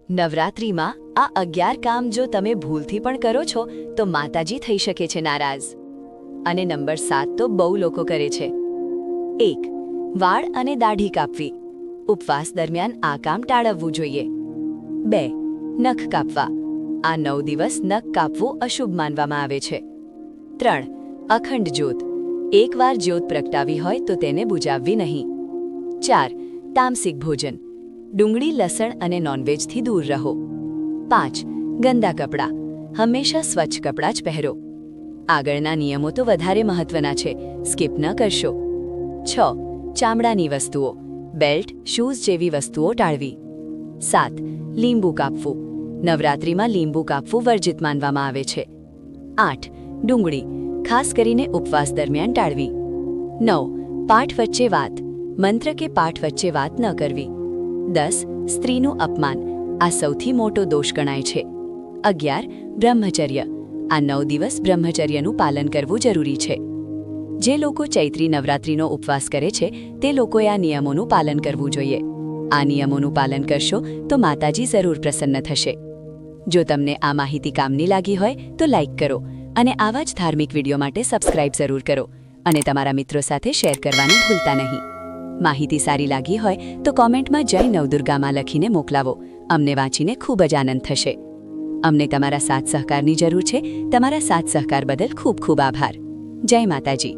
નવરાત્રિમાં આ 11 કામ જો તમે ભૂલથી પણ કરો છો તો માતાજી થઈ શકે છે નારાજ. અને નંબર 7 તો બહુ લોકો કરે છે. 1. વાળ અને દાઢી કાપવી. ઉપવાસ દરમિયાન આ કામ ટાળવવું જોઈએ. 2. નખ કાપવા. આ 9 દિવસ નખ કાપવું અશુભ માનવામાં આવે છે. 3. અખંડ જ્યોત. એકવાર જ્યોત પ્રગટાવી હોય તો તેને બુજાવવી નહીં. 4. તામસિક ભોજન. ડુંગળી, લસણ અને નોનવેજથી દૂર રહો. 5. ગંદા કપડાં. હંમેશા સ્વચ્છ કપડાં જ પહેરો. આગળના નિયમો તો વધારે મહત્વના છે, સ્કીપ ન કરશો. 6. ચામડાની વસ્તુઓ. બેલ્ટ, શૂઝ જેવી વસ્તુઓ ટાળવી. 7. લીંબુ કાપવું. નવરાત્રિમાં લીંબુ કાપવું વર્જિત માનવામાં આવે છે. 8. ડુંગળી, ખાસ કરીને ઉપવાસ દરમિયાન ટાળવી. 9. પાઠ વચ્ચે વાત. મંત્ર કે પાઠ વચ્ચે વાત ન કરવી. 10. સ્ત્રીનું અપમાન. આ સૌથી મોટો દોષ ગણાય છે. 11. બ્રહ્મચર્ય. આ 9 દિવસ બ્રહ્મચર્યનું પાલન કરવું જરૂરી છે. જે લોકો ચૈત્રી નવરાત્રિનો ઉપવાસ કરે છે તે લોકોએ આ નિયમોનું પાલન કરવું જોઈએ. આ નિયમોનું પાલન કરશો તો માતાજી જરૂર પ્રસન્ન થશે. જો તમને આ માહિતી કામની લાગી હોય તો લાઇક કરો અને આવા જ ધાર્મિક વિડીયો માટે સબસ્ક્રાઇબ જરૂર કરો અને તમારા મિત્રો સાથે શેર કરવાનું ભૂલતા નહીં. માહિતી સારી લાગી હોય તો કોમેન્ટમાં જય નવદુર્ગામાં લખીને મોકલાવો. અમને વાંચીને ખૂબ જ આનંદ થશે. અમને તમારા સાથ સહકારની જરૂર છે. તમારા સાથ સહકાર બદલ ખૂબ ખૂબ આભાર. જય માતાજી.